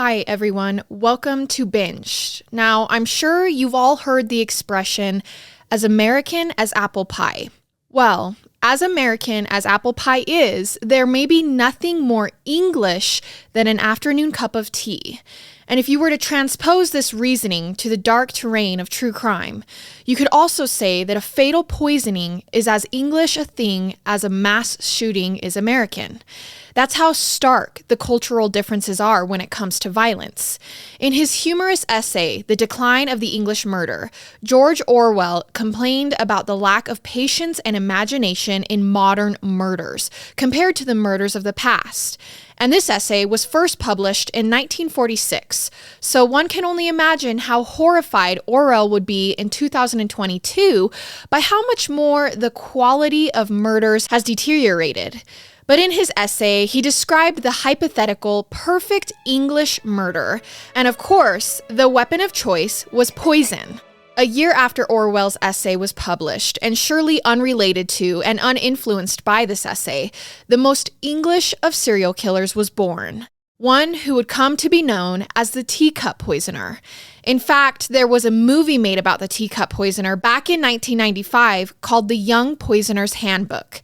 Hi, everyone. Welcome to Binged. Now, I'm sure you've all heard the expression, as American as apple pie. Well, as American as apple pie is, there may be nothing more English than an afternoon cup of tea. And if you were to transpose this reasoning to the dark terrain of true crime, you could also say that a fatal poisoning is as English a thing as a mass shooting is American. That's how stark the cultural differences are when it comes to violence. In his humorous essay, The Decline of the English Murder, George Orwell complained about the lack of patience and imagination in modern murders compared to the murders of the past. And this essay was first published in 1946, so one can only imagine how horrified Orwell would be in 2022 by how much more the quality of murders has deteriorated. But in his essay, he described the hypothetical perfect English murder, and of course, the weapon of choice was poison. A year after Orwell's essay was published, and surely unrelated to and uninfluenced by this essay, the most English of serial killers was born. One who would come to be known as the Teacup Poisoner. In fact, there was a movie made about the Teacup Poisoner back in 1995 called The Young Poisoner's Handbook.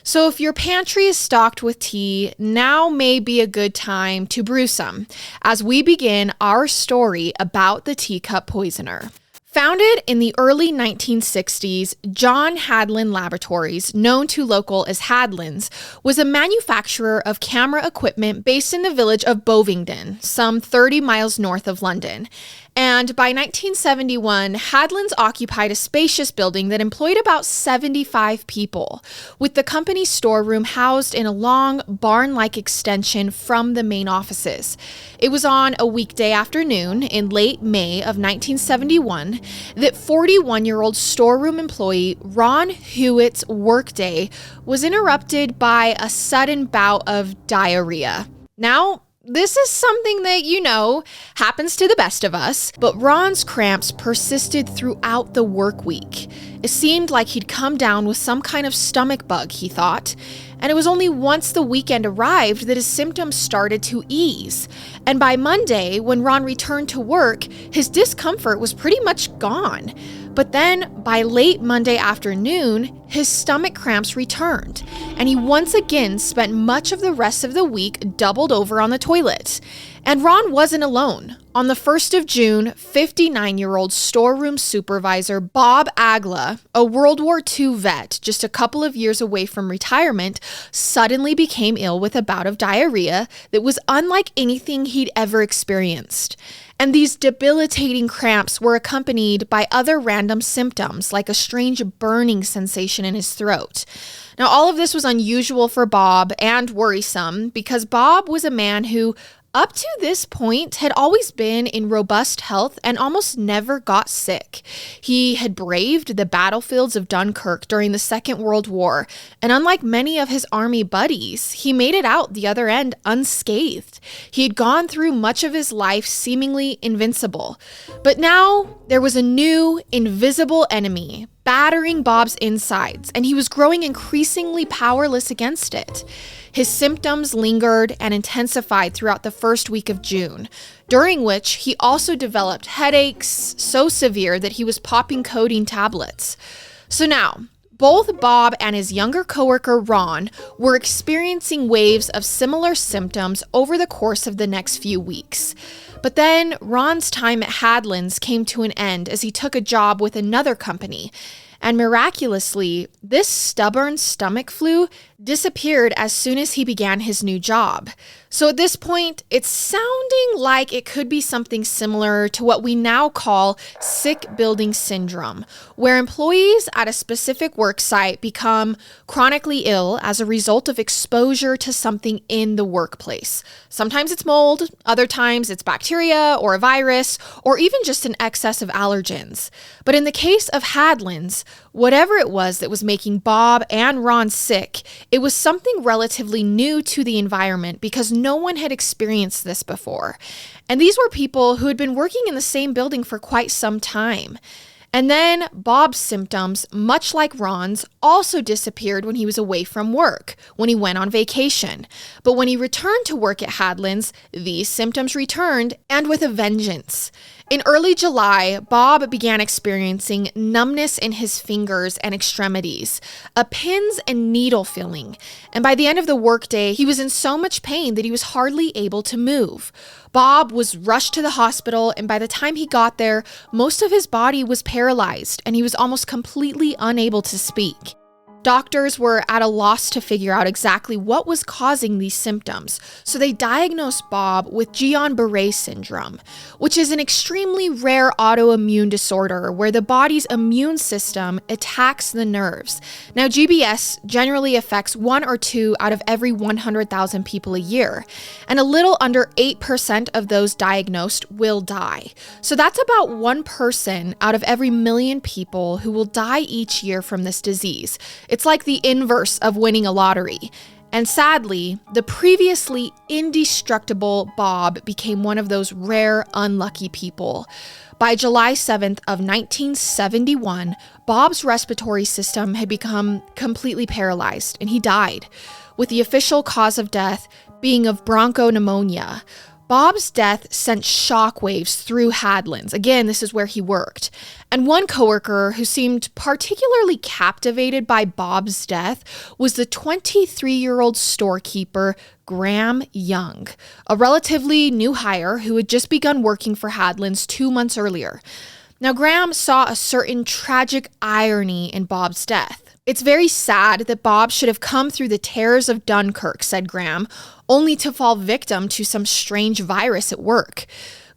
So if your pantry is stocked with tea, now may be a good time to brew some, as we begin our story about the Teacup Poisoner. Founded in the early 1960s, John Hadlin Laboratories, known to local as Hadlins, was a manufacturer of camera equipment based in the village of Bovingdon, some 30 miles north of London. And by 1971, Hadlins occupied a spacious building that employed about 75 people, with the company's storeroom housed in a long, barn-like extension from the main offices. It was on a weekday afternoon in late May of 1971 that 41-year-old storeroom employee Ron Hewitt's workday was interrupted by a sudden bout of diarrhea. Now, this is something that, happens to the best of us, but Ron's cramps persisted throughout the work week. It seemed like he'd come down with some kind of stomach bug, he thought, and it was only once the weekend arrived that his symptoms started to ease. And by Monday, when Ron returned to work, his discomfort was pretty much gone. But then, by late Monday afternoon, his stomach cramps returned, and he once again spent much of the rest of the week doubled over on the toilet. And Ron wasn't alone. On the 1st of June, 59-year-old storeroom supervisor Bob Agla, a World War II vet just a couple of years away from retirement, suddenly became ill with a bout of diarrhea that was unlike anything he'd ever experienced. And these debilitating cramps were accompanied by other random symptoms, like a strange burning sensation in his throat. Now, all of this was unusual for Bob and worrisome because Bob was a man who, up to this point, had always been in robust health and almost never got sick. He had braved the battlefields of Dunkirk during the Second World War, and unlike many of his army buddies, he made it out the other end unscathed. He had gone through much of his life seemingly invincible. But now there was a new, invisible enemy battering Bob's insides, and he was growing increasingly powerless against it. His symptoms lingered and intensified throughout the first week of June, during which he also developed headaches so severe that he was popping codeine tablets. So now, both Bob and his younger coworker Ron were experiencing waves of similar symptoms over the course of the next few weeks. But then Ron's time at Hadlin's came to an end as he took a job with another company. And miraculously, this stubborn stomach flu disappeared as soon as he began his new job. So at this point, it's sounding like it could be something similar to what we now call sick building syndrome, where employees at a specific work site become chronically ill as a result of exposure to something in the workplace. Sometimes it's mold, other times it's bacteria or a virus, or even just an excess of allergens. But in the case of Hadlin's, whatever it was that was making Bob and Ron sick, it was something relatively new to the environment because no one had experienced this before. And these were people who had been working in the same building for quite some time. And then Bob's symptoms, much like Ron's, also disappeared when he was away from work, when he went on vacation. But when he returned to work at Hadlands, these symptoms returned, and with a vengeance. In early July, Bob began experiencing numbness in his fingers and extremities, a pins and needle feeling, and by the end of the workday, he was in so much pain that he was hardly able to move. Bob was rushed to the hospital, and by the time he got there, most of his body was paralyzed, and he was almost completely unable to speak. Doctors were at a loss to figure out exactly what was causing these symptoms, so they diagnosed Bob with Guillain-Barré syndrome, which is an extremely rare autoimmune disorder where the body's immune system attacks the nerves. Now, GBS generally affects 1 or 2 out of every 100,000 people a year, and a little under 8% of those diagnosed will die. So that's about 1 person out of every million people who will die each year from this disease. It's like the inverse of winning a lottery. And sadly, the previously indestructible Bob became one of those rare, unlucky people. By July 7th of 1971, Bob's respiratory system had become completely paralyzed, and he died, with the official cause of death being of bronchopneumonia. Bob's death sent shockwaves through Hadlands. Again, this is where he worked. And one coworker who seemed particularly captivated by Bob's death was the 23-year-old storekeeper, Graham Young, a relatively new hire who had just begun working for Hadlands 2 months earlier. Now, Graham saw a certain tragic irony in Bob's death. "It's very sad that Bob should have come through the terrors of Dunkirk," said Graham, only to fall victim to some strange virus at work.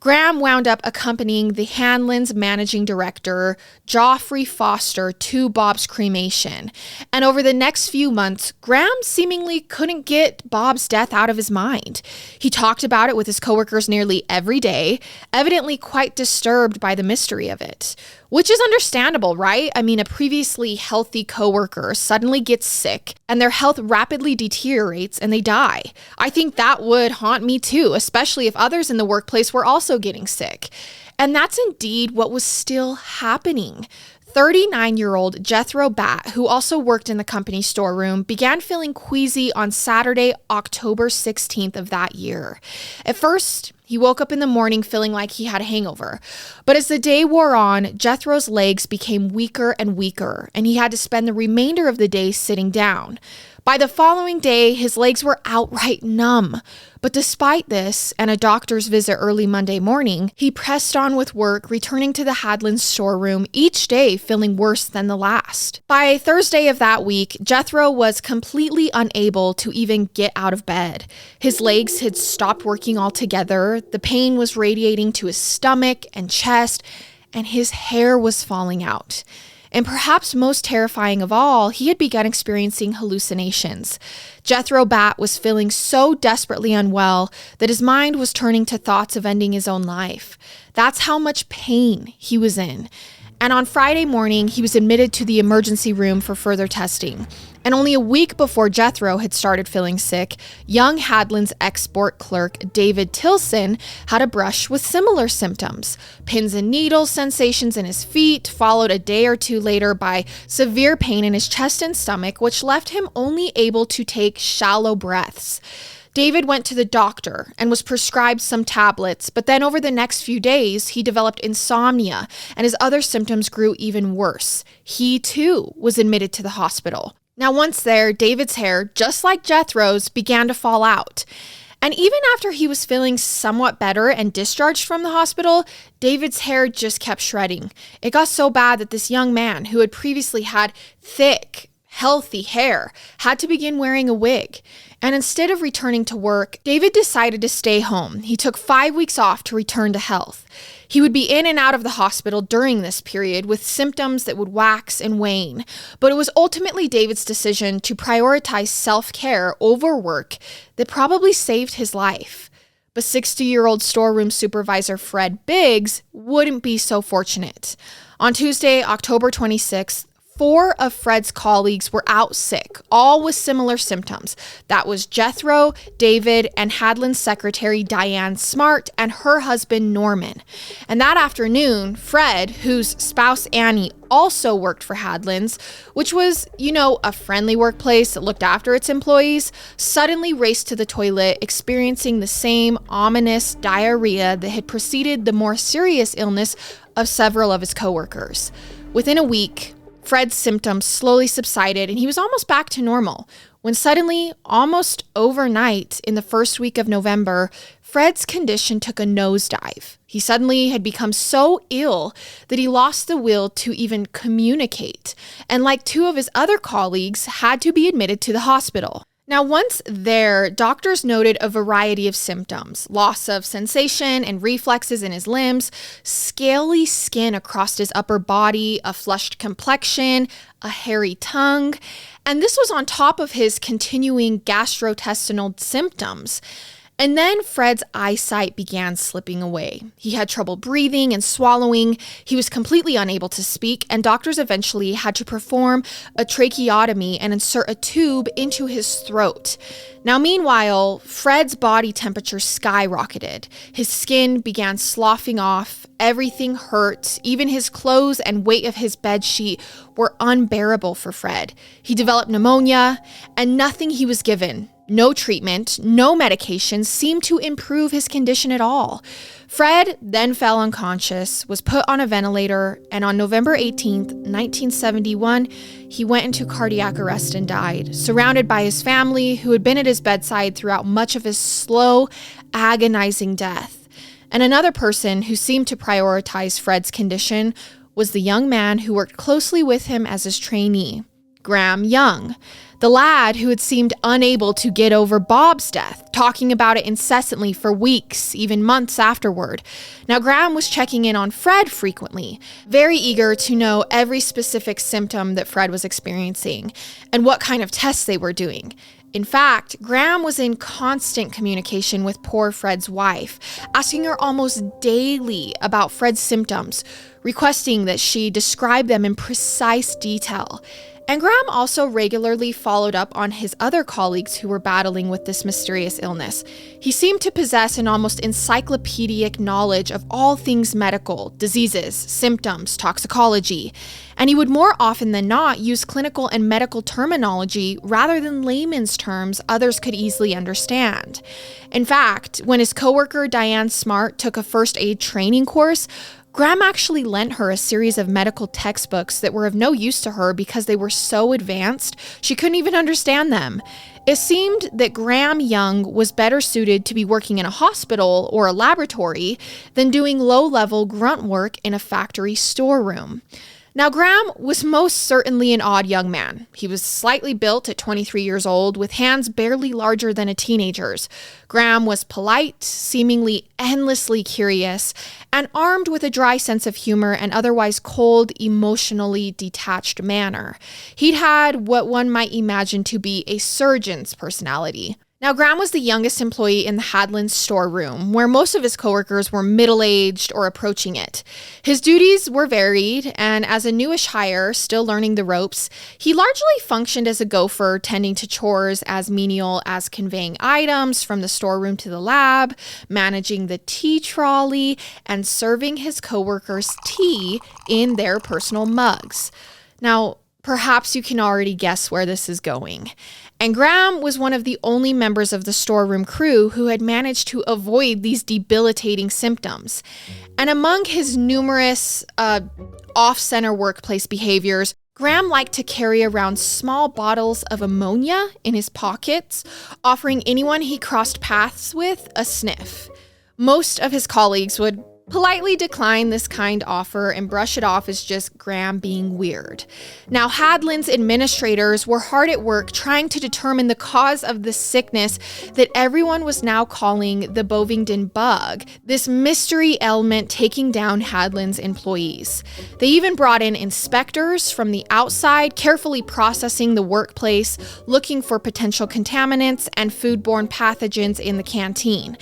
Graham wound up accompanying the Hadlands managing director, Geoffrey Foster, to Bob's cremation. And over the next few months, Graham seemingly couldn't get Bob's death out of his mind. He talked about it with his coworkers nearly every day, evidently quite disturbed by the mystery of it. Which is understandable, right? I mean, a previously healthy coworker suddenly gets sick and their health rapidly deteriorates and they die. I think that would haunt me too, especially if others in the workplace were also getting sick. And that's indeed what was still happening. 39-year-old Jethro Batt, who also worked in the company storeroom, began feeling queasy on Saturday, October 16th of that year. At first, he woke up in the morning feeling like he had a hangover. But as the day wore on, Jethro's legs became weaker and weaker, and he had to spend the remainder of the day sitting down. By the following day, his legs were outright numb. But despite this, and a doctor's visit early Monday morning, he pressed on with work, returning to the Hadlands storeroom each day feeling worse than the last. By Thursday of that week, Jethro was completely unable to even get out of bed. His legs had stopped working altogether, the pain was radiating to his stomach and chest, and his hair was falling out. And perhaps most terrifying of all, he had begun experiencing hallucinations. Jethro Batt was feeling so desperately unwell that his mind was turning to thoughts of ending his own life. That's how much pain he was in. And on Friday morning, he was admitted to the emergency room for further testing. And only a week before Jethro had started feeling sick, young Hadlands export clerk David Tilson had a brush with similar symptoms. Pins and needles sensations in his feet, followed a day or two later by severe pain in his chest and stomach, which left him only able to take shallow breaths. David went to the doctor and was prescribed some tablets, but then over the next few days, he developed insomnia and his other symptoms grew even worse. He too was admitted to the hospital. Now, once there, David's hair, just like Jethro's, began to fall out. And even after he was feeling somewhat better and discharged from the hospital, David's hair just kept shredding. It got so bad that this young man, who had previously had thick, healthy hair, had to begin wearing a wig. And instead of returning to work, David decided to stay home. He took 5 weeks off to return to health. He would be in and out of the hospital during this period with symptoms that would wax and wane. But it was ultimately David's decision to prioritize self-care over work that probably saved his life. But 60-year-old storeroom supervisor Fred Biggs wouldn't be so fortunate. On Tuesday, October 26th, 4 of Fred's colleagues were out sick, all with similar symptoms. That was Jethro, David, and Hadlin's secretary Diane Smart and her husband Norman. And that afternoon, Fred, whose spouse Annie also worked for Hadlin's, which was, a friendly workplace that looked after its employees, suddenly raced to the toilet, experiencing the same ominous diarrhea that had preceded the more serious illness of several of his coworkers. Within a week, Fred's symptoms slowly subsided and he was almost back to normal, when suddenly, almost overnight in the first week of November, Fred's condition took a nosedive. He suddenly had become so ill that he lost the will to even communicate, and like 2 of his other colleagues, had to be admitted to the hospital. Now, once there, doctors noted a variety of symptoms: loss of sensation and reflexes in his limbs, scaly skin across his upper body, a flushed complexion, a hairy tongue, and this was on top of his continuing gastrointestinal symptoms. And then Fred's eyesight began slipping away. He had trouble breathing and swallowing. He was completely unable to speak, and doctors eventually had to perform a tracheotomy and insert a tube into his throat. Now, meanwhile, Fred's body temperature skyrocketed. His skin began sloughing off. Everything hurt. Even his clothes and weight of his bed sheet were unbearable for Fred. He developed pneumonia, and nothing he was given, no treatment, no medication, seemed to improve his condition at all. Fred then fell unconscious, was put on a ventilator, and on November 18th, 1971, he went into cardiac arrest and died, surrounded by his family, who had been at his bedside throughout much of his slow, agonizing death. And another person who seemed to prioritize Fred's condition was the young man who worked closely with him as his trainee, Graham Young, the lad who had seemed unable to get over Bob's death, talking about it incessantly for weeks, even months afterward. Now, Graham was checking in on Fred frequently, very eager to know every specific symptom that Fred was experiencing and what kind of tests they were doing. In fact, Graham was in constant communication with poor Fred's wife, asking her almost daily about Fred's symptoms, requesting that she describe them in precise detail. And Graham also regularly followed up on his other colleagues who were battling with this mysterious illness. He seemed to possess an almost encyclopedic knowledge of all things medical, diseases, symptoms, toxicology, and he would more often than not use clinical and medical terminology rather than layman's terms others could easily understand. In fact, when his coworker Diane Smart took a first aid training course, Graham actually lent her a series of medical textbooks that were of no use to her because they were so advanced, she couldn't even understand them. It seemed that Graham Young was better suited to be working in a hospital or a laboratory than doing low-level grunt work in a factory storeroom. Now, Graham was most certainly an odd young man. He was slightly built at 23 years old, with hands barely larger than a teenager's. Graham was polite, seemingly endlessly curious, and armed with a dry sense of humor and otherwise cold, emotionally detached manner. He'd had what one might imagine to be a surgeon's personality. Now, Graham was the youngest employee in the Hadlin's storeroom, where most of his coworkers were middle-aged or approaching it. His duties were varied, and as a newish hire, still learning the ropes, he largely functioned as a gopher, tending to chores as menial as conveying items from the storeroom to the lab, managing the tea trolley, and serving his coworkers tea in their personal mugs. Now, perhaps you can already guess where this is going. And Graham was one of the only members of the storeroom crew who had managed to avoid these debilitating symptoms. And among his numerous off-center workplace behaviors, Graham liked to carry around small bottles of ammonia in his pockets, offering anyone he crossed paths with a sniff. Most of his colleagues would politely decline this kind offer and brush it off as just Graham being weird. Now, Hadlin's administrators were hard at work trying to determine the cause of the sickness that everyone was now calling the Bovingdon bug, this mystery ailment taking down Hadlin's employees. They even brought in inspectors from the outside, carefully processing the workplace, looking for potential contaminants and foodborne pathogens in the canteen.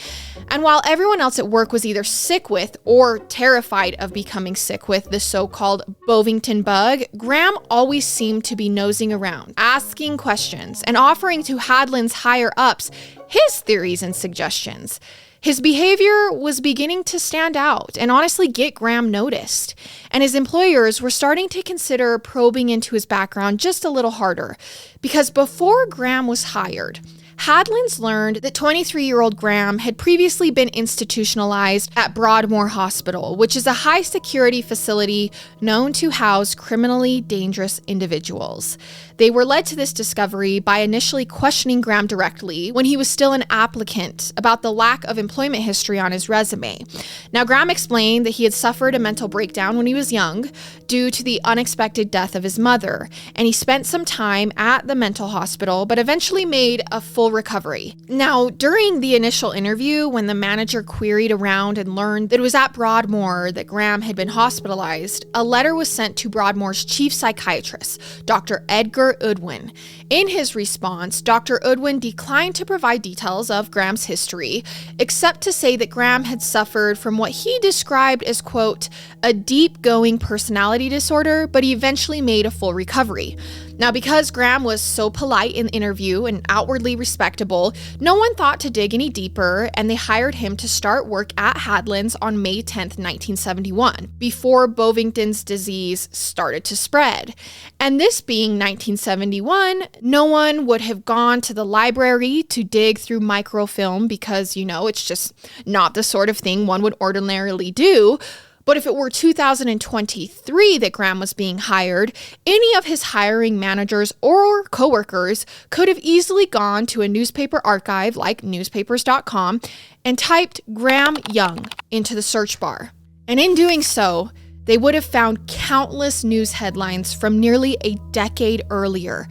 And while everyone else at work was either sick with or terrified of becoming sick with the so-called Bovington bug, Graham always seemed to be nosing around, asking questions, and offering to Hadlin's higher-ups his theories and suggestions. His behavior was beginning to stand out and honestly get Graham noticed, and his employers were starting to consider probing into his background just a little harder, because before Graham was hired, Hadlin's learned that 23-year-old Graham had previously been institutionalized at Broadmoor Hospital, which is a high-security facility known to house criminally dangerous individuals. They were led to this discovery by initially questioning Graham directly when he was still an applicant about the lack of employment history on his resume. Now, Graham explained that he had suffered a mental breakdown when he was young due to the unexpected death of his mother, and he spent some time at the mental hospital, but eventually made a full recovery. Now, during the initial interview, when the manager queried around and learned that it was at Broadmoor that Graham had been hospitalized, a letter was sent to Broadmoor's chief psychiatrist, Dr. Edgar Udwin. In his response, Dr. Udwin declined to provide details of Graham's history, except to say that Graham had suffered from what he described as, quote, a deep-going personality disorder, but he eventually made a full recovery. Now, because Graham was so polite in the interview and outwardly respectable, no one thought to dig any deeper, and they hired him to start work at Hadlin's on May 10th, 1971, before Bovington's disease started to spread. And this being 1971, no one would have gone to the library to dig through microfilm because, it's just not the sort of thing one would ordinarily do. But if it were 2023 that Graham was being hired, any of his hiring managers or coworkers could have easily gone to a newspaper archive like newspapers.com and typed Graham Young into the search bar. And in doing so, they would have found countless news headlines from nearly a decade earlier.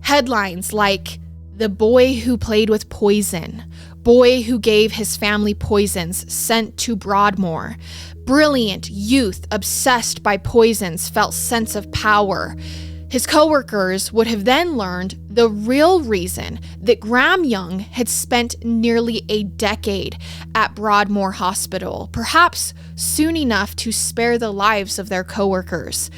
Headlines like, "The boy who played with poison," "Boy who gave his family poisons sent to Broadmoor," "Brilliant youth obsessed by poisons felt sense of power." His coworkers would have then learned the real reason that Graham Young had spent nearly a decade at Broadmoor Hospital, perhaps soon enough to spare the lives of their coworkers.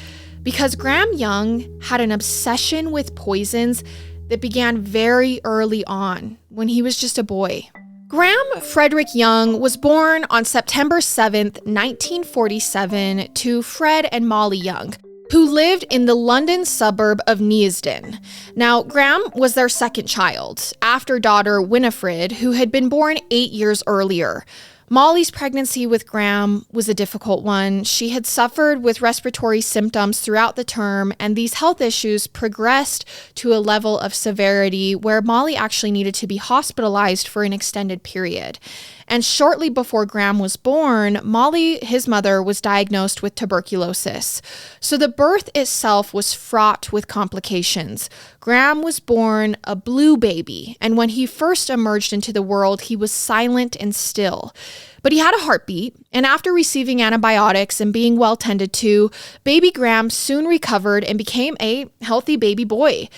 Because Graham Young had an obsession with poisons that began very early on, when he was just a boy. Graham Frederick Young was born on September 7th, 1947 to Fred and Molly Young, who lived in the London suburb of Neasden. Now, Graham was their second child, after daughter Winifred, who had been born 8 years earlier. Molly's pregnancy with Graham was a difficult one. She had suffered with respiratory symptoms throughout the term, and these health issues progressed to a level of severity where Molly actually needed to be hospitalized for an extended period. And shortly before Graham was born, Molly, his mother, was diagnosed with tuberculosis. So the birth itself was fraught with complications. Graham was born a blue baby, and when he first emerged into the world, he was silent and still. But he had a heartbeat, and after receiving antibiotics and being well tended to, baby Graham soon recovered and became a healthy baby boy.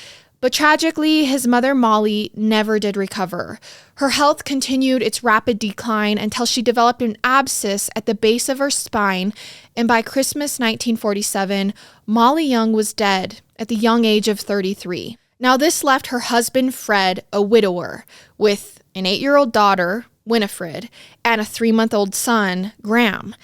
But tragically, his mother Molly never did recover. Her health continued its rapid decline until she developed an abscess at the base of her spine, and by Christmas 1947, Molly Young was dead at the young age of 33. Now, this left her husband Fred a widower with an 8-year-old daughter, Winifred, and a 3-month-old son, Graham.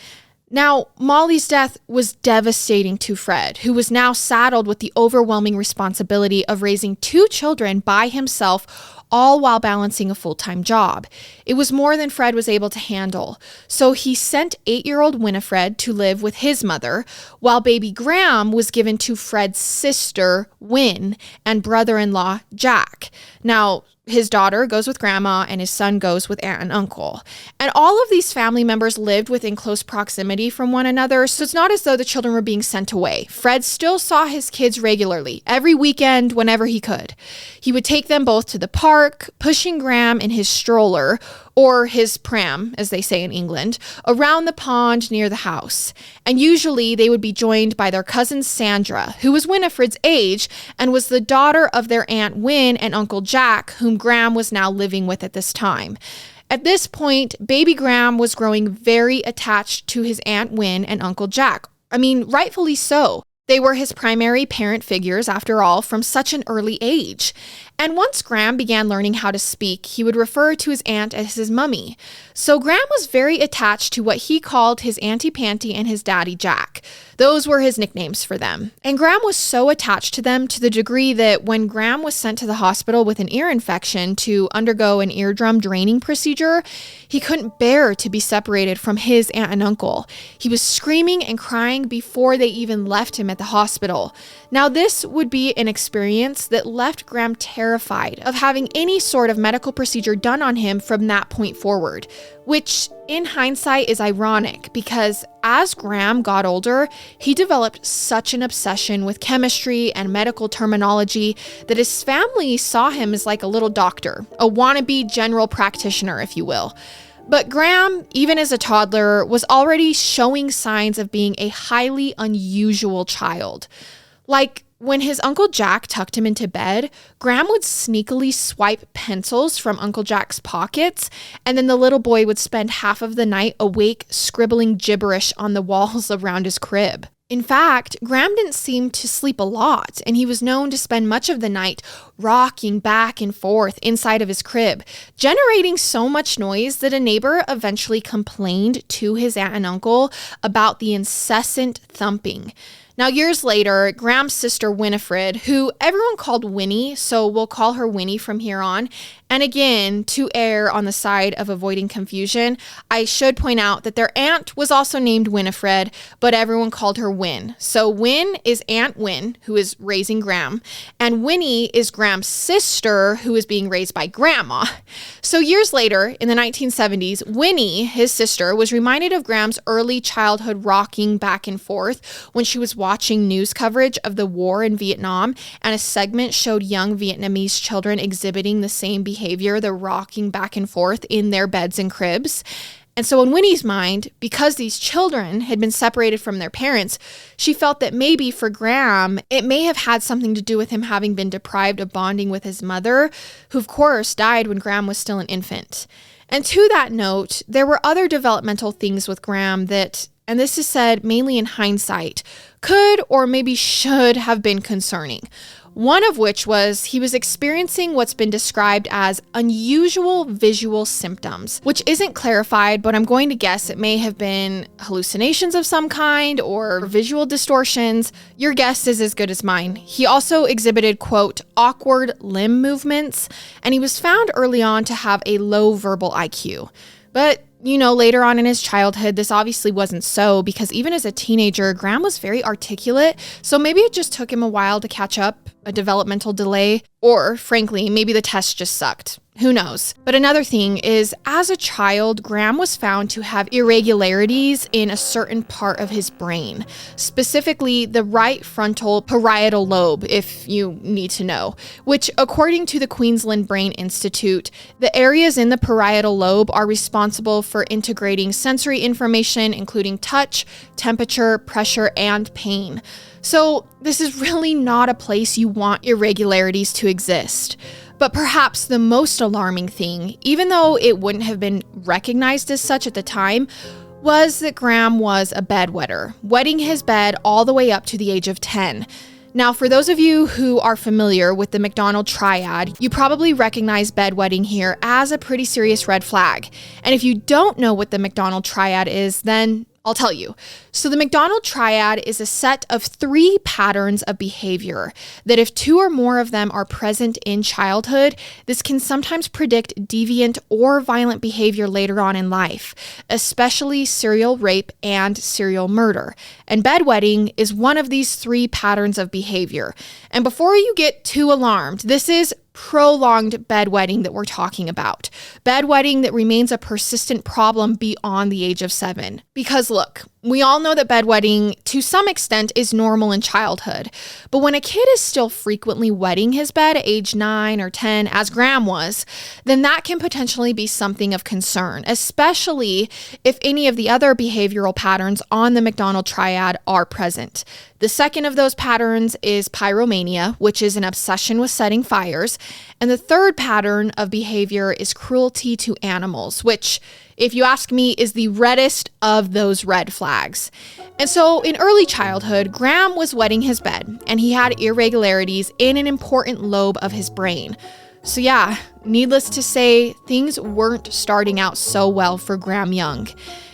Now, Molly's death was devastating to Fred, who was now saddled with the overwhelming responsibility of raising 2 children by himself, all while balancing a full-time job. It was more than Fred was able to handle, so he sent 8-year-old Winifred to live with his mother, while baby Graham was given to Fred's sister, Win, and brother-in-law, Jack. Now, his daughter goes with grandma and his son goes with aunt and uncle. And all of these family members lived within close proximity from one another, so it's not as though the children were being sent away. Fred still saw his kids regularly, every weekend, whenever he could. He would take them both to the park, pushing Graham in his stroller, or his pram, as they say in England, around the pond near the house. And usually they would be joined by their cousin Sandra, who was Winifred's age and was the daughter of their Aunt Win and Uncle Jack, whom Graham was now living with at this time. At this point, baby Graham was growing very attached to his Aunt Win and Uncle Jack. I mean, rightfully so. They were his primary parent figures, after all, from such an early age. And once Graham began learning how to speak, he would refer to his aunt as his mummy. So Graham was very attached to what he called his Auntie Panty and his Daddy Jack. Those were his nicknames for them. And Graham was so attached to them to the degree that when Graham was sent to the hospital with an ear infection to undergo an eardrum draining procedure, he couldn't bear to be separated from his aunt and uncle. He was screaming and crying before they even left him at the hospital. Now, this would be an experience that left Graham terrified of having any sort of medical procedure done on him from that point forward, which in hindsight is ironic because as Graham got older, he developed such an obsession with chemistry and medical terminology that his family saw him as like a little doctor, a wannabe general practitioner, if you will. But Graham, even as a toddler, was already showing signs of being a highly unusual child. Like, when his Uncle Jack tucked him into bed, Graham would sneakily swipe pencils from Uncle Jack's pockets, and then the little boy would spend half of the night awake scribbling gibberish on the walls around his crib. In fact, Graham didn't seem to sleep a lot, and he was known to spend much of the night rocking back and forth inside of his crib, generating so much noise that a neighbor eventually complained to his aunt and uncle about the incessant thumping. Now, years later, Graham's sister Winifred, who everyone called Winnie, so we'll call her Winnie from here on, and again, to err on the side of avoiding confusion, I should point out that their aunt was also named Winifred, but everyone called her Win. So Win is Aunt Win, who is raising Graham, and Winnie is Graham's sister, who is being raised by Grandma. So years later, in the 1970s, Winnie, his sister, was reminded of Graham's early childhood rocking back and forth when she was watching news coverage of the war in Vietnam, and a segment showed young Vietnamese children exhibiting the same behavior, the rocking back and forth in their beds and cribs. And so in Winnie's mind, because these children had been separated from their parents, she felt that maybe for Graham, it may have had something to do with him having been deprived of bonding with his mother, who of course died when Graham was still an infant. And to that note, there were other developmental things with Graham that, and this is said mainly in hindsight, could or maybe should have been concerning. One of which was he was experiencing what's been described as unusual visual symptoms, which isn't clarified, but I'm going to guess it may have been hallucinations of some kind or visual distortions. Your guess is as good as mine. He also exhibited, quote, awkward limb movements, and he was found early on to have a low verbal IQ. But later on in his childhood, this obviously wasn't so because even as a teenager, Graham was very articulate. So maybe it just took him a while to catch up, a developmental delay, or frankly, maybe the test just sucked. Who knows? But another thing is, as a child, Graham was found to have irregularities in a certain part of his brain, specifically the right frontal parietal lobe, if you need to know, which according to the Queensland Brain Institute, the areas in the parietal lobe are responsible for integrating sensory information, including touch, temperature, pressure, and pain. So this is really not a place you want irregularities to exist. But perhaps the most alarming thing, even though it wouldn't have been recognized as such at the time, was that Graham was a bedwetter, wetting his bed all the way up to the age of 10. Now, for those of you who are familiar with the McDonald triad, you probably recognize bedwetting here as a pretty serious red flag. And if you don't know what the McDonald triad is, then I'll tell you. So the McDonald triad is a set of 3 patterns of behavior that if 2 or more of them are present in childhood, this can sometimes predict deviant or violent behavior later on in life, especially serial rape and serial murder. And bedwetting is one of these 3 patterns of behavior. And before you get too alarmed, this is prolonged bedwetting that we're talking about. Bedwetting that remains a persistent problem beyond the age of 7. Because look, We all know that bedwetting, to some extent, is normal in childhood. But when a kid is still frequently wetting his bed at age 9 or 10, as Graham was, then that can potentially be something of concern, especially if any of the other behavioral patterns on the McDonald triad are present. The second of those patterns is pyromania, which is an obsession with setting fires. And the third pattern of behavior is cruelty to animals, which, if you ask me, is the reddest of those red flags. And so in early childhood, Graham was wetting his bed, and he had irregularities in an important lobe of his brain. So yeah, needless to say, things weren't starting out so well for Graham Young.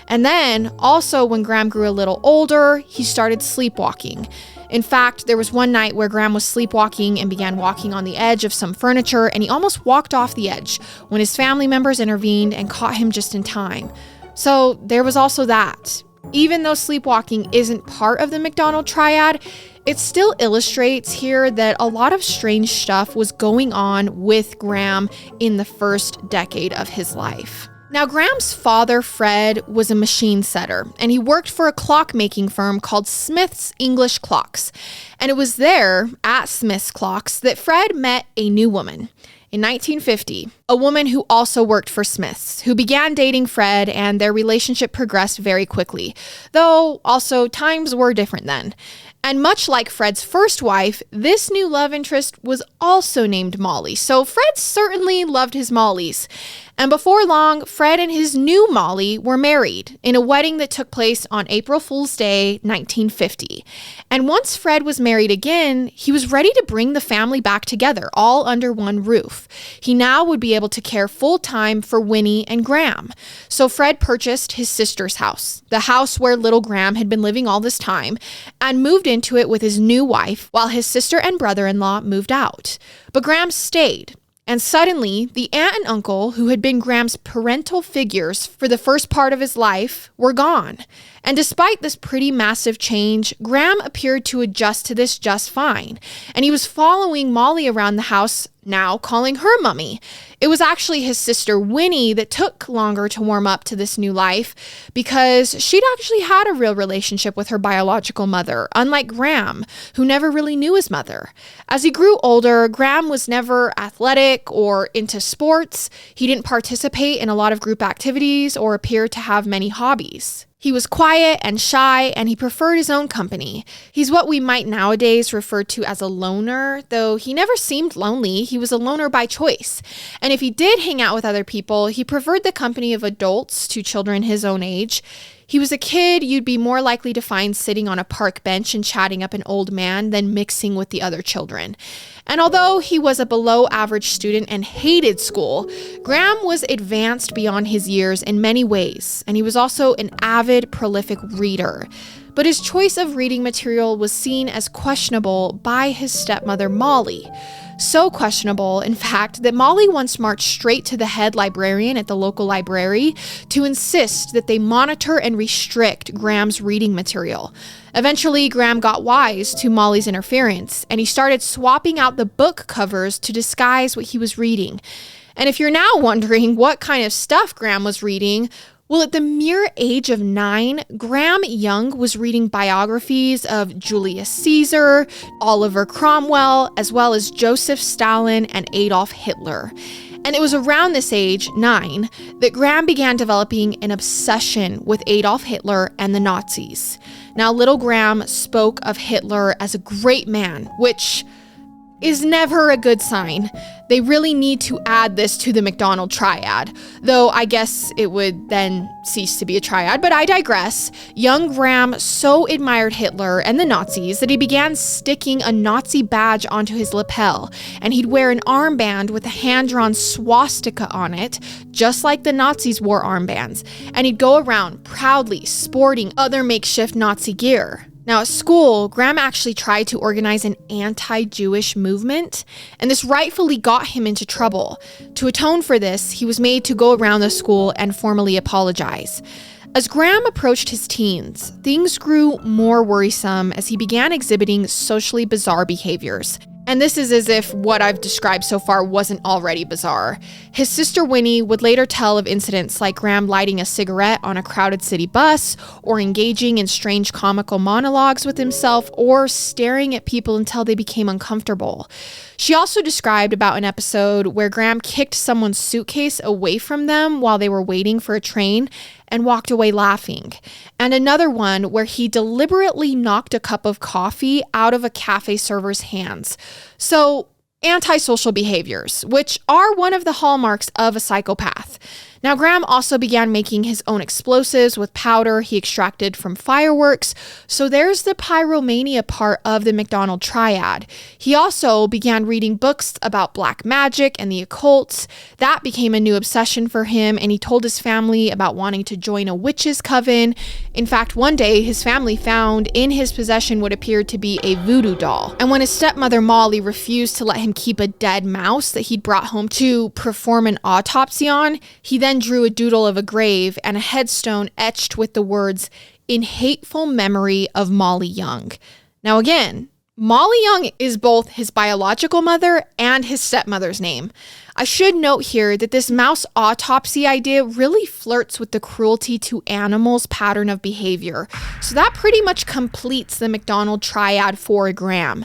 And then also when Graham grew a little older, he started sleepwalking. In fact, there was one night where Graham was sleepwalking and began walking on the edge of some furniture, and he almost walked off the edge when his family members intervened and caught him just in time. So there was also that. Even though sleepwalking isn't part of the McDonald triad, it still illustrates here that a lot of strange stuff was going on with Graham in the first decade of his life. Now, Graham's father, Fred, was a machine setter, and he worked for a clock-making firm called Smith's English Clocks. And it was there, at Smith's Clocks, that Fred met a new woman. In 1950, a woman who also worked for Smith's, who began dating Fred, and their relationship progressed very quickly, though also times were different then. And much like Fred's first wife, this new love interest was also named Molly, so Fred certainly loved his Mollys. And before long, Fred and his new Molly were married in a wedding that took place on April Fool's Day, 1950. And once Fred was married again, he was ready to bring the family back together, all under one roof. He now would be able to care full-time for Winnie and Graham. So Fred purchased his sister's house, the house where little Graham had been living all this time, and moved into it with his new wife, while his sister and brother-in-law moved out. But Graham stayed. And suddenly, the aunt and uncle, who had been Graham's parental figures for the first part of his life, were gone. And despite this pretty massive change, Graham appeared to adjust to this just fine. And he was following Molly around the house, now calling her mummy. It was actually his sister Winnie that took longer to warm up to this new life, because she'd actually had a real relationship with her biological mother, unlike Graham, who never really knew his mother. As he grew older, Graham was never athletic or into sports. He didn't participate in a lot of group activities or appear to have many hobbies. He was quiet and shy, and he preferred his own company. He's what we might nowadays refer to as a loner, though he never seemed lonely. He was a loner by choice. And if he did hang out with other people, he preferred the company of adults to children his own age. He was a kid you'd be more likely to find sitting on a park bench and chatting up an old man than mixing with the other children. And although he was a below-average student and hated school, Graham was advanced beyond his years in many ways, and he was also an avid, prolific reader. But his choice of reading material was seen as questionable by his stepmother, Molly. So questionable, in fact, that Molly once marched straight to the head librarian at the local library to insist that they monitor and restrict Graham's reading material. Eventually, Graham got wise to Molly's interference, and he started swapping out the book covers to disguise what he was reading. And if you're now wondering what kind of stuff Graham was reading, well, at the mere age of 9, Graham Young was reading biographies of Julius Caesar, Oliver Cromwell, as well as Joseph Stalin and Adolf Hitler. And it was around this age, 9, that Graham began developing an obsession with Adolf Hitler and the Nazis. Now, little Graham spoke of Hitler as a great man, which is never a good sign. They really need to add this to the McDonald triad, though I guess it would then cease to be a triad, but I digress. Young Graham so admired Hitler and the Nazis that he began sticking a Nazi badge onto his lapel, and he'd wear an armband with a hand-drawn swastika on it, just like the Nazis wore armbands, and he'd go around proudly sporting other makeshift Nazi gear. Now, at school, Graham actually tried to organize an anti-Jewish movement, and this rightfully got him into trouble. To atone for this, he was made to go around the school and formally apologize. As Graham approached his teens, things grew more worrisome as he began exhibiting socially bizarre behaviors. And this is as if what I've described so far wasn't already bizarre. His sister Winnie would later tell of incidents like Graham lighting a cigarette on a crowded city bus, or engaging in strange comical monologues with himself, or staring at people until they became uncomfortable. She also described about an episode where Graham kicked someone's suitcase away from them while they were waiting for a train and walked away laughing. And another one where he deliberately knocked a cup of coffee out of a cafe server's hands. So, antisocial behaviors, which are one of the hallmarks of a psychopath. Now, Graham also began making his own explosives with powder he extracted from fireworks, so there's the pyromania part of the McDonald triad. He also began reading books about black magic and the occult. That became a new obsession for him, and he told his family about wanting to join a witches' coven. In fact, one day, his family found in his possession what appeared to be a voodoo doll, and when his stepmother Molly refused to let him keep a dead mouse that he'd brought home to perform an autopsy on, he then drew a doodle of a grave and a headstone etched with the words, "In hateful memory of Molly Young." Now again, Molly Young is both his biological mother and his stepmother's name. I should note here that this mouse autopsy idea really flirts with the cruelty to animals pattern of behavior. So that pretty much completes the McDonald triad for Graham.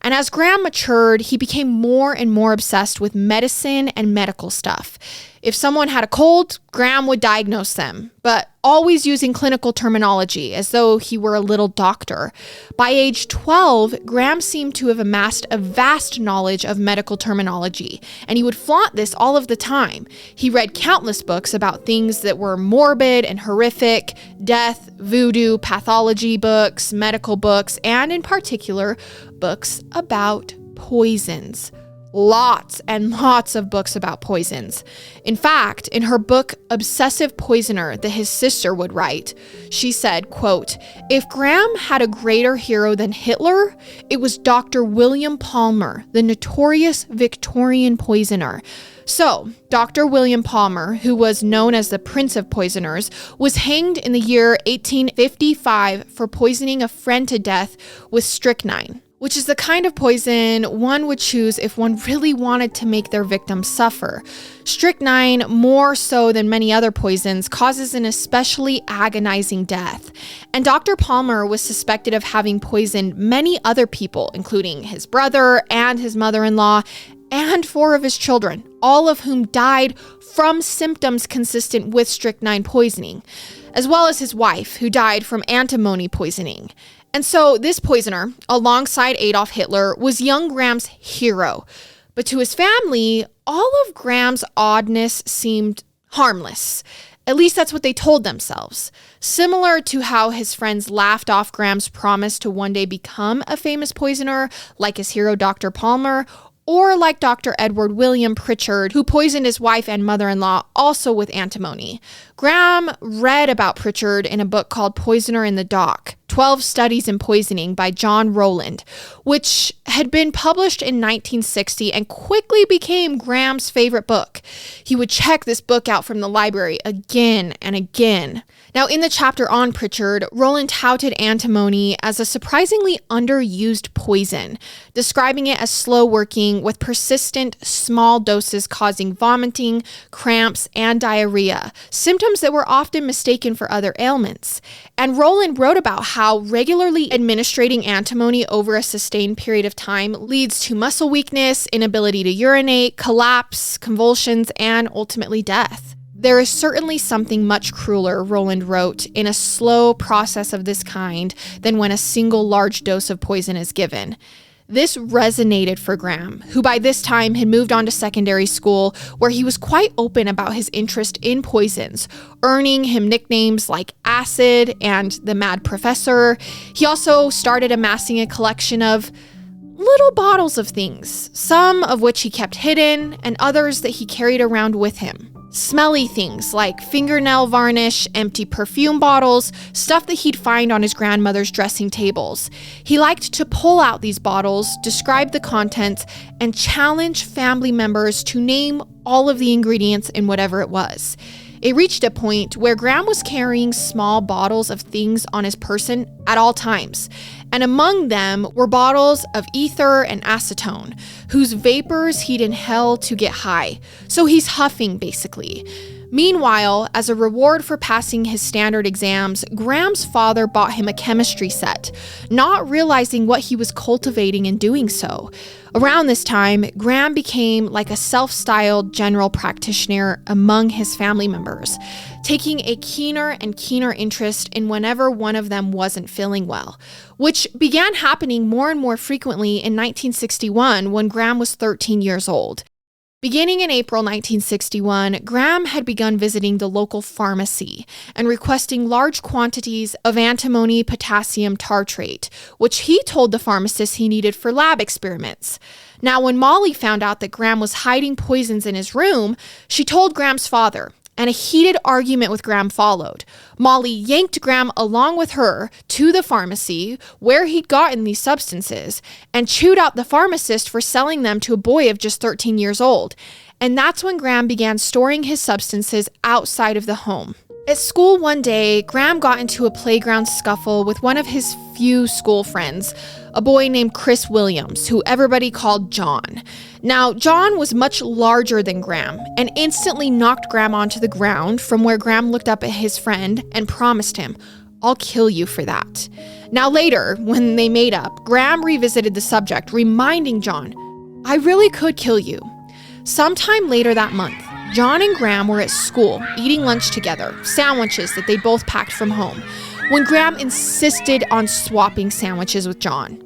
And as Graham matured, he became more and more obsessed with medicine and medical stuff. If someone had a cold, Graham would diagnose them, but always using clinical terminology, as though he were a little doctor. By age 12, Graham seemed to have amassed a vast knowledge of medical terminology, and he would flaunt this all of the time. He read countless books about things that were morbid and horrific: death, voodoo, pathology books, medical books, and in particular, books about poisons. Lots and lots of books about poisons. In fact, in her book, Obsessive Poisoner, that his sister would write, she said, quote, "If Graham had a greater hero than Hitler, it was Dr. William Palmer, the notorious Victorian poisoner." So, Dr. William Palmer, who was known as the Prince of Poisoners, was hanged in the year 1855 for poisoning a friend to death with strychnine, which is the kind of poison one would choose if one really wanted to make their victim suffer. Strychnine, more so than many other poisons, causes an especially agonizing death. And Dr. Palmer was suspected of having poisoned many other people, including his brother and his mother-in-law, and 4 of his children, all of whom died from symptoms consistent with strychnine poisoning, as well as his wife, who died from antimony poisoning. And so this poisoner, alongside Adolf Hitler, was young Graham's hero. But to his family, all of Graham's oddness seemed harmless. At least that's what they told themselves. Similar to how his friends laughed off Graham's promise to one day become a famous poisoner, like his hero Dr. Palmer, or like Dr. Edward William Pritchard, who poisoned his wife and mother-in-law also with antimony. Graham read about Pritchard in a book called Poisoner in the Dock, 12 Studies in Poisoning by John Rowland, which had been published in 1960 and quickly became Graham's favorite book. He would check this book out from the library again and again. Now, in the chapter on Pritchard, Rowland touted antimony as a surprisingly underused poison, describing it as slow-working with persistent small doses causing vomiting, cramps, and diarrhea, symptoms that were often mistaken for other ailments. And Rowland wrote about how regularly administrating antimony over a sustained period of time leads to muscle weakness, inability to urinate, collapse, convulsions, and ultimately death. There is certainly something much crueler, Rowland wrote, in a slow process of this kind than when a single large dose of poison is given. This resonated for Graham, who by this time had moved on to secondary school, where he was quite open about his interest in poisons, earning him nicknames like Acid and the Mad Professor. He also started amassing a collection of little bottles of things, some of which he kept hidden and others that he carried around with him. Smelly things like fingernail varnish, empty perfume bottles, stuff that he'd find on his grandmother's dressing tables. He liked to pull out these bottles, describe the contents, and challenge family members to name all of the ingredients in whatever it was. It reached a point where Graham was carrying small bottles of things on his person at all times. and among them were bottles of ether and acetone, whose vapors he'd inhale to get high. So he's huffing, basically. Meanwhile, as a reward for passing his standard exams, Graham's father bought him a chemistry set, not realizing what he was cultivating in doing so. Around this time, Graham became like a self-styled general practitioner among his family members, taking a keener and keener interest in whenever one of them wasn't feeling well, which began happening more and more frequently in 1961 when Graham was 13 years old. Beginning in April 1961, Graham had begun visiting the local pharmacy and requesting large quantities of antimony potassium tartrate, which he told the pharmacist he needed for lab experiments. Now, when Molly found out that Graham was hiding poisons in his room, she told Graham's father, and a heated argument with Graham followed. Molly yanked Graham along with her to the pharmacy where he'd gotten these substances and chewed out the pharmacist for selling them to a boy of just 13 years old. And that's when Graham began storing his substances outside of the home. At school one day, Graham got into a playground scuffle with one of his few school friends, a boy named Chris Williams, who everybody called John. Now, John was much larger than Graham and instantly knocked Graham onto the ground, from where Graham looked up at his friend and promised him, "I'll kill you for that." Now later, when they made up, Graham revisited the subject, reminding John, "I really could kill you." Sometime later that month, John and Graham were at school eating lunch together, sandwiches that they both packed from home, when Graham insisted on swapping sandwiches with John.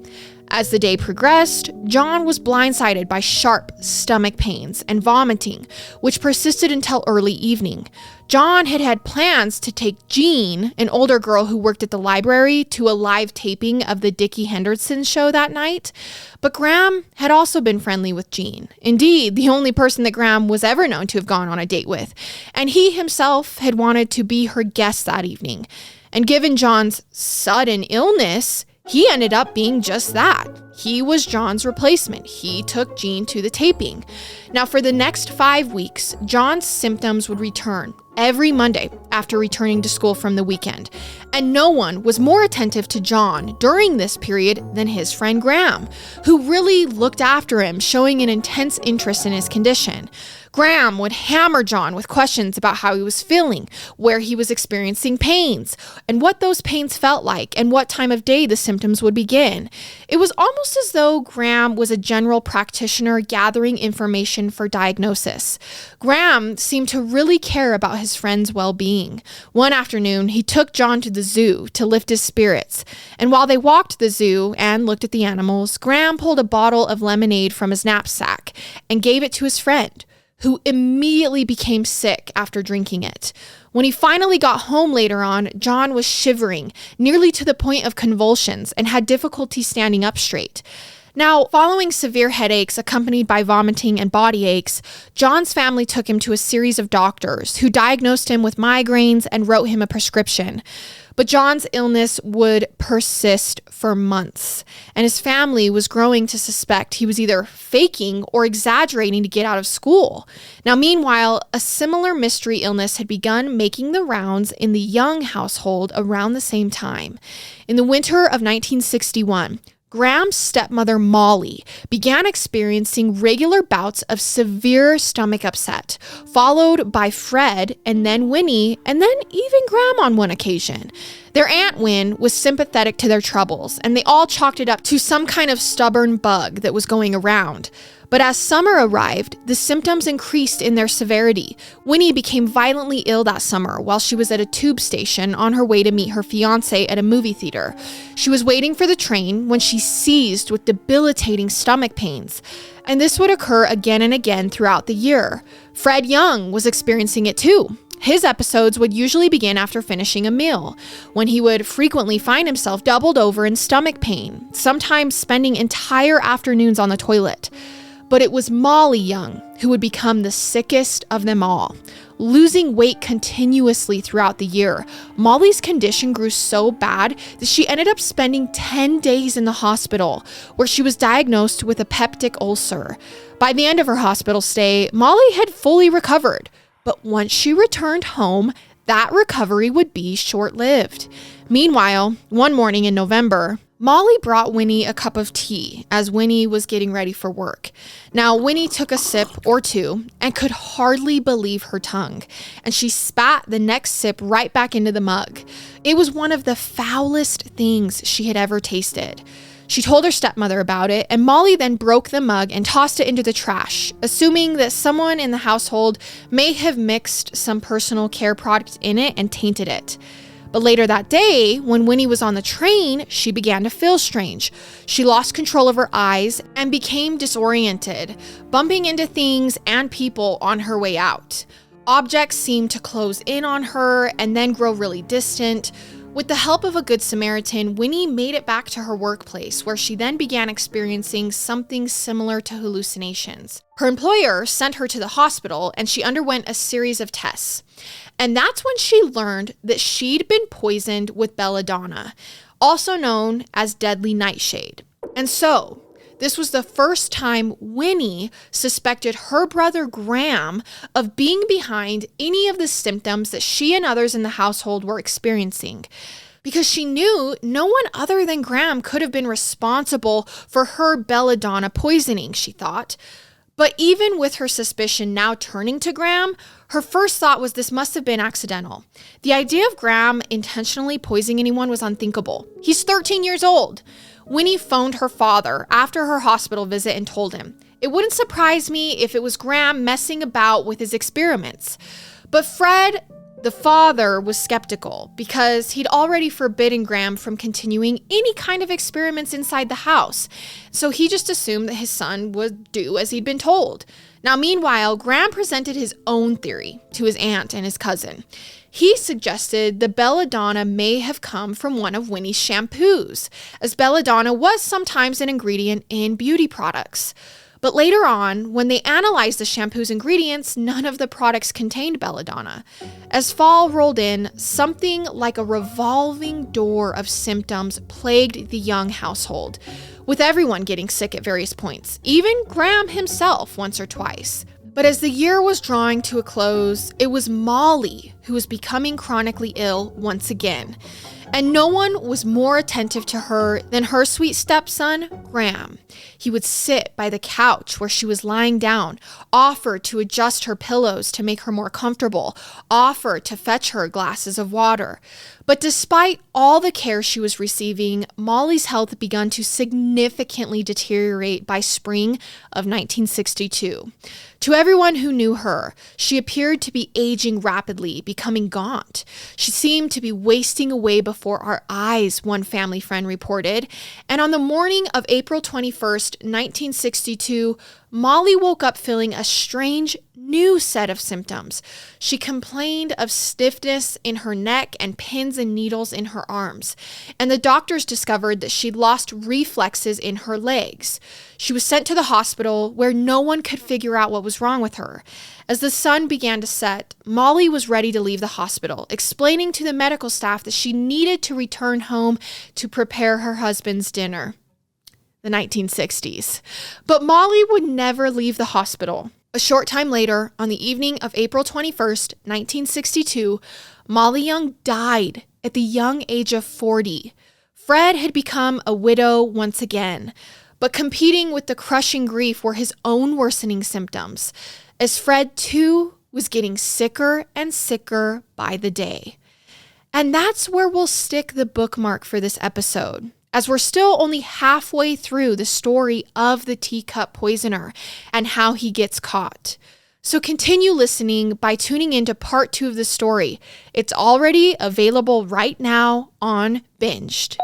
As the day progressed, John was blindsided by sharp stomach pains and vomiting, which persisted until early evening. John had had plans to take Jean, an older girl who worked at the library, to a live taping of the Dickie Henderson show that night, but Graham had also been friendly with Jean. Indeed, the only person that Graham was ever known to have gone on a date with, and he himself had wanted to be her guest that evening. And given John's sudden illness, he ended up being just that. He was John's replacement. He took Jean to the taping. Now, for the next 5 weeks, John's symptoms would return every Monday after returning to school from the weekend. And no one was more attentive to John during this period than his friend Graham, who really looked after him, showing an intense interest in his condition. Graham would hammer John with questions about how he was feeling, where he was experiencing pains, and what those pains felt like, and what time of day the symptoms would begin. It was almost as though Graham was a general practitioner gathering information for diagnosis. Graham seemed to really care about his friend's well-being. One afternoon, he took John to the zoo to lift his spirits, and while they walked the zoo and looked at the animals, Graham pulled a bottle of lemonade from his knapsack and gave it to his friend, who immediately became sick after drinking it. When he finally got home later on, John was shivering, nearly to the point of convulsions, and had difficulty standing up straight. Now, following severe headaches accompanied by vomiting and body aches, John's family took him to a series of doctors who diagnosed him with migraines and wrote him a prescription. But John's illness would persist for months, and his family was growing to suspect he was either faking or exaggerating to get out of school. Now, meanwhile, a similar mystery illness had begun making the rounds in the Young household around the same time. In the winter of 1961, Graham's stepmother, Molly, began experiencing regular bouts of severe stomach upset, followed by Fred and then Winnie, and then even Graham on one occasion. Their Aunt Win was sympathetic to their troubles, and they all chalked it up to some kind of stubborn bug that was going around. But as summer arrived, the symptoms increased in their severity. Winnie became violently ill that summer while she was at a tube station on her way to meet her fiancé at a movie theater. She was waiting for the train when she seized with debilitating stomach pains. And this would occur again and again throughout the year. Fred Young was experiencing it too. His episodes would usually begin after finishing a meal, when he would frequently find himself doubled over in stomach pain, sometimes spending entire afternoons on the toilet. But it was Molly Young who would become the sickest of them all. Losing weight continuously throughout the year, Molly's condition grew so bad that she ended up spending 10 days in the hospital, where she was diagnosed with a peptic ulcer. By the end of her hospital stay, Molly had fully recovered. But once she returned home, that recovery would be short-lived. Meanwhile, one morning in November, Molly brought Winnie a cup of tea as Winnie was getting ready for work. Now, Winnie took a sip or two and could hardly believe her tongue, and she spat the next sip right back into the mug. It was one of the foulest things she had ever tasted. She told her stepmother about it, and Molly then broke the mug and tossed it into the trash, assuming that someone in the household may have mixed some personal care product in it and tainted it. But later that day, when Winnie was on the train, she began to feel strange. She lost control of her eyes and became disoriented, bumping into things and people on her way out. Objects seemed to close in on her and then grow really distant. With the help of a good Samaritan, Winnie made it back to her workplace, where she then began experiencing something similar to hallucinations. Her employer sent her to the hospital, and she underwent a series of tests. And that's when she learned that she'd been poisoned with belladonna, also known as deadly nightshade. And so, this was the first time Winnie suspected her brother Graham of being behind any of the symptoms that she and others in the household were experiencing, because she knew no one other than Graham could have been responsible for her belladonna poisoning, she thought. But even with her suspicion now turning to Graham, her first thought was this must have been accidental. The idea of Graham intentionally poisoning anyone was unthinkable. He's 13 years old. Winnie phoned her father after her hospital visit and told him, "It wouldn't surprise me if it was Graham messing about with his experiments." But Fred, the father, was skeptical because he'd already forbidden Graham from continuing any kind of experiments inside the house. So he just assumed that his son would do as he'd been told. Now, meanwhile, Graham presented his own theory to his aunt and his cousin. He suggested the belladonna may have come from one of Winnie's shampoos, as belladonna was sometimes an ingredient in beauty products. But later on, when they analyzed the shampoo's ingredients, none of the products contained belladonna. As fall rolled in, something like a revolving door of symptoms plagued the young household, with everyone getting sick at various points, even Graham himself once or twice. But as the year was drawing to a close, it was Molly who was becoming chronically ill once again. And no one was more attentive to her than her sweet stepson, Graham. He would sit by the couch where she was lying down, offer to adjust her pillows to make her more comfortable, offer to fetch her glasses of water. But despite all the care she was receiving, Molly's health began to significantly deteriorate by spring of 1962. To everyone who knew her, she appeared to be aging rapidly, becoming gaunt. She seemed to be wasting away before our eyes, one family friend reported. And on the morning of April 21st, 1962, Molly woke up feeling a strange new set of symptoms. She complained of stiffness in her neck and pins and needles in her arms, and the doctors discovered that she'd lost reflexes in her legs. She was sent to the hospital, where no one could figure out what was wrong with her. As the sun began to set, Molly was ready to leave the hospital, explaining to the medical staff that she needed to return home to prepare her husband's dinner. The 1960s. But Molly would never leave the hospital. A short time later, on the evening of April 21st, 1962, Molly Young died at the young age of 40. Fred had become a widow once again, but competing with the crushing grief were his own worsening symptoms, as Fred too was getting sicker and sicker by the day. And that's where we'll stick the bookmark for this episode, as we're still only halfway through the story of the Teacup Poisoner and how he gets caught. So continue listening by tuning into part 2 of the story. It's already available right now on Binged.